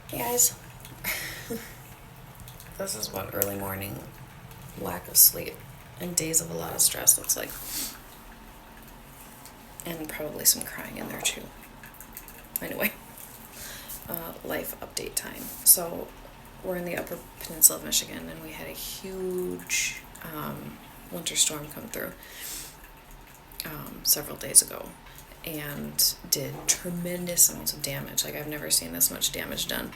Hey guys, this is what early morning lack of sleep and days of a lot of stress looks like. And probably some crying in there too. Anyway, life update time. So, we're in the upper peninsula of Michigan and we had a huge winter storm come through several days ago and did tremendous amounts of damage. Like, I've never seen this much damage done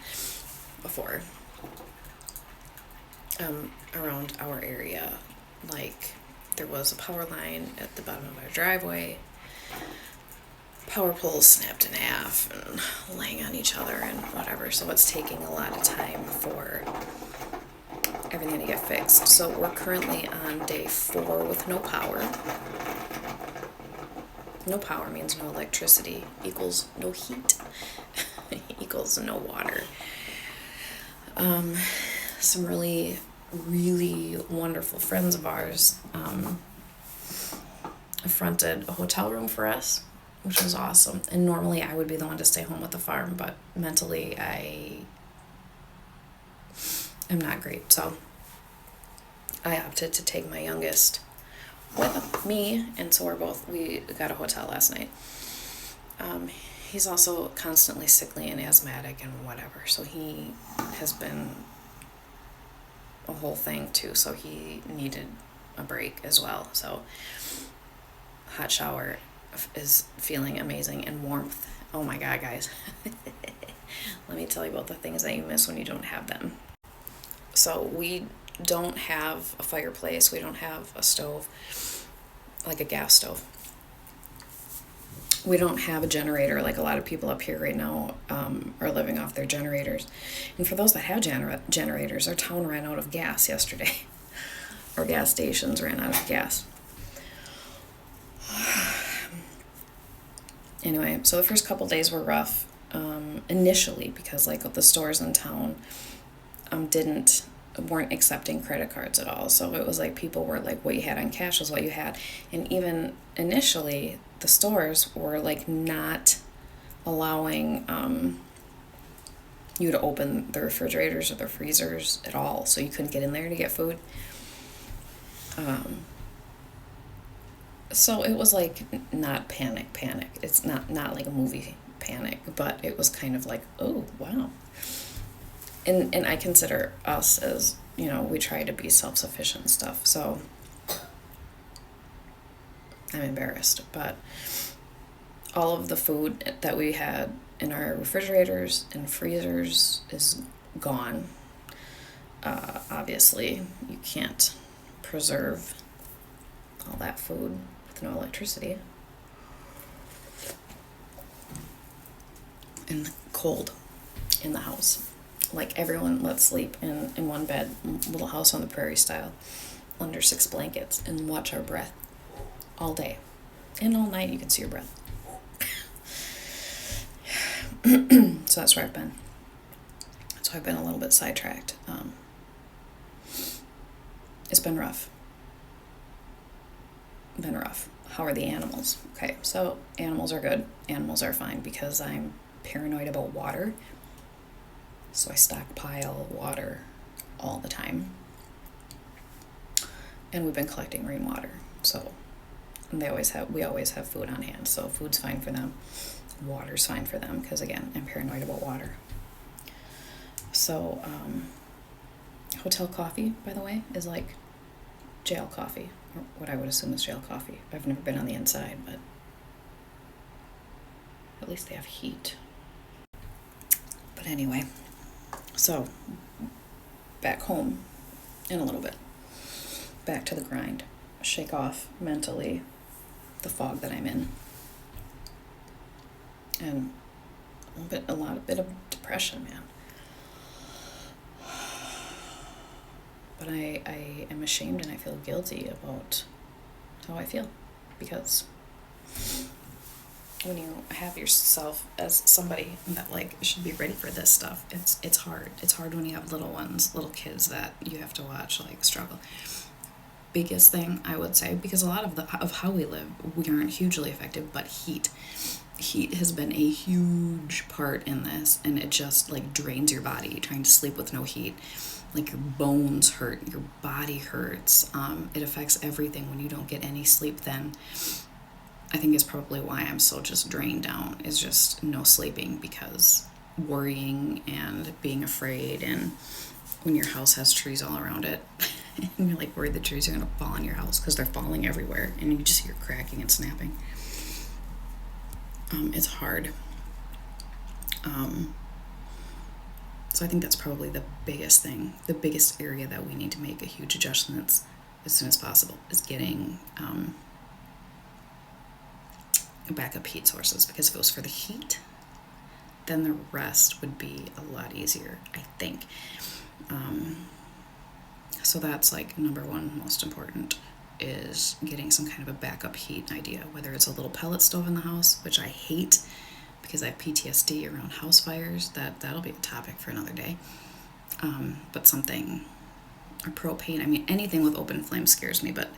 before. Around our area, like there was a power line at the bottom of our driveway, power poles snapped in half and laying on each other and whatever, so it's taking a lot of time for everything to get fixed. So we're currently on day 4 with no power. No power means no electricity equals no heat equals no water. Some really wonderful friends of ours fronted a hotel room for us, which was awesome. And normally I would be the one to stay home with the farm, but mentally I am not great. So I opted to take my youngest with me, and so we got a hotel last night. He's also constantly sickly and asthmatic and whatever, so he has been a whole thing too, so he needed a break as well. So hot shower is feeling amazing, and warmth, oh my god guys. Let me tell you about the things that you miss when you don't have them. So we don't have a fireplace, we don't have a stove, like a gas stove. We don't have a generator like a lot of people up here right now are living off their generators. And for those that have generators, our town ran out of gas yesterday. Our gas stations ran out of gas. Anyway, so the first couple days were rough initially because like the stores in town weren't accepting credit cards at all. So it was like people were like, what you had on cash was what you had. And even initially, the stores were like not allowing you to open the refrigerators or the freezers at all. So you couldn't get in there to get food. So it was like not panic. It's not like a movie panic, but it was kind of like, oh, wow. And I consider us as, we try to be self-sufficient and stuff, so I'm embarrassed, but all of the food that we had in our refrigerators and freezers is gone. Obviously, you can't preserve all that food with no electricity. And cold in the house. Like everyone, let's sleep in one bed, Little House on the Prairie style, under 6 blankets, and watch our breath all day. And all night you can see your breath. So that's where I've been. So I've been a little bit sidetracked. It's been rough. How are the animals? Okay, so animals are good. Animals are fine because I'm paranoid about water. So I stockpile water all the time. And we've been collecting rainwater. So we always have food on hand. So food's fine for them. Water's fine for them because, again, I'm paranoid about water. So hotel coffee, by the way, is like jail coffee, or what I would assume is jail coffee. I've never been on the inside, but at least they have heat. But anyway, so back home in a little bit. Back to the grind. Shake off mentally the fog that I'm in. And a bit of depression, man. But I am ashamed and I feel guilty about how I feel, because when you have yourself as somebody that like should be ready for this stuff, it's hard. It's hard when you have little kids that you have to watch like struggle. Biggest thing I would say, because a lot of how we live, we aren't hugely affected, but heat. heat has been a huge part in this, and it just like drains your body trying to sleep with no heat. Like your bones hurt, your body hurts. It affects everything when you don't get any sleep. Then I think is probably why I'm so just drained down, is just no sleeping, because worrying and being afraid, and when your house has trees all around it and you're like worried the trees are going to fall on your house because they're falling everywhere and you just hear cracking and snapping. It's hard. So I think that's probably the biggest thing, the biggest area that we need to make a huge adjustments as soon as possible, is getting backup heat sources, because if it was for the heat, then the rest would be a lot easier, I think. So that's like number one most important, is getting some kind of a backup heat idea, whether it's a little pellet stove in the house, which I hate because I have PTSD around house fires. That'll be a topic for another day. But something, or propane, I mean, anything with open flame scares me, but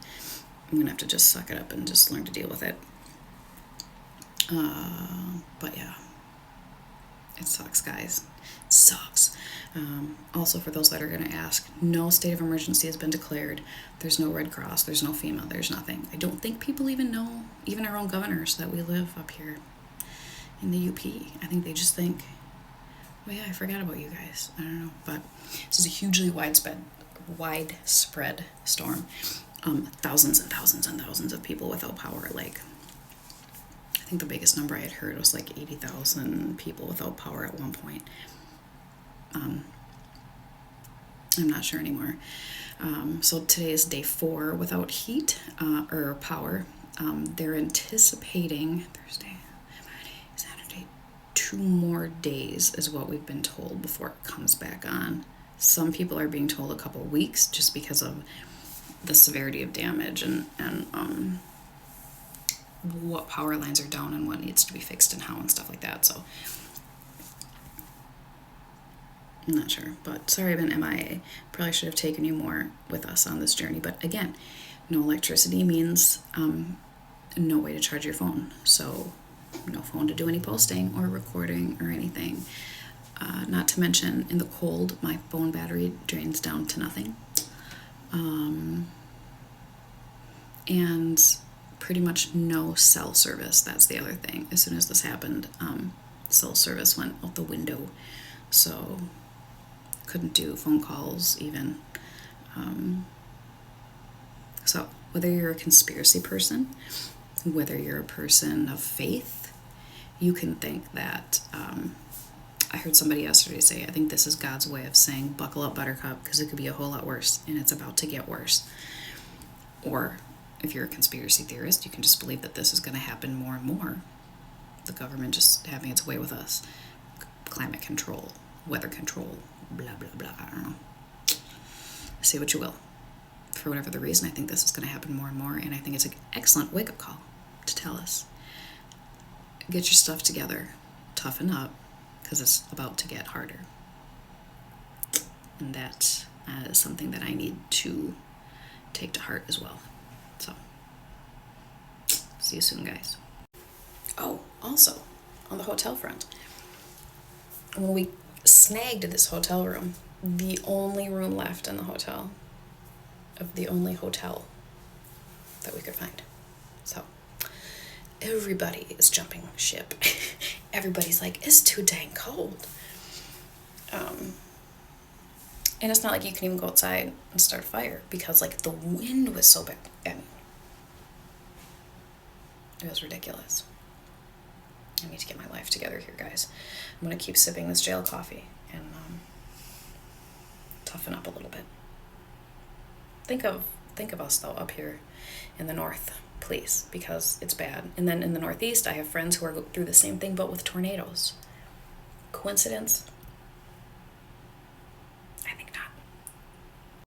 I'm gonna have to just suck it up and just learn to deal with it. But yeah, it sucks, guys. It sucks. Also, for those that are going to ask, no state of emergency has been declared. There's no Red Cross, there's no FEMA, there's nothing. I don't think people even know, even our own governors, that we live up here in the UP. I think they just think, oh yeah, I forgot about you guys. I don't know. But this is a hugely widespread storm. Thousands and thousands and thousands of people without power. Like, I think the biggest number I had heard was like 80,000 people without power at one point. I'm not sure anymore. So today is day 4 without heat or power. They're anticipating Thursday, Friday, Saturday, 2 more days is what we've been told before it comes back on. Some people are being told a couple weeks just because of the severity of damage and what power lines are down and what needs to be fixed and how and stuff like that. So I'm not sure, but sorry I've been MIA. Probably should have taken you more with us on this journey. But again, no electricity means no way to charge your phone. So no phone to do any posting or recording or anything. Not to mention, in the cold, my phone battery drains down to nothing. And pretty much no cell service. That's the other thing. As soon as this happened, cell service went out the window. So couldn't do phone calls even. So whether you're a conspiracy person, whether you're a person of faith, you can think that, I heard somebody yesterday say, I think this is God's way of saying, buckle up, buttercup, because it could be a whole lot worse, and it's about to get worse. Or if you're a conspiracy theorist, you can just believe that this is going to happen more and more. The government just having its way with us. Climate control, weather control, blah, blah, blah. I don't know. Say what you will. For whatever the reason, I think this is going to happen more and more, and I think it's an excellent wake-up call to tell us. Get your stuff together. Toughen up, because it's about to get harder. And that is something that I need to take to heart as well. So, see you soon, guys. Oh, also, on the hotel front, when we snagged this hotel room, the only room left in the hotel, of the only hotel that we could find. So, everybody is jumping ship. Everybody's like, it's too dang cold. And it's not like you can even go outside and start a fire, because like the wind was so bad. I mean, it was ridiculous. I need to get my life together here, guys. I'm gonna keep sipping this jail coffee and toughen up a little bit. Think of us though up here in the north, please, because it's bad. And then in the northeast, I have friends who are through the same thing, but with tornadoes. Coincidence?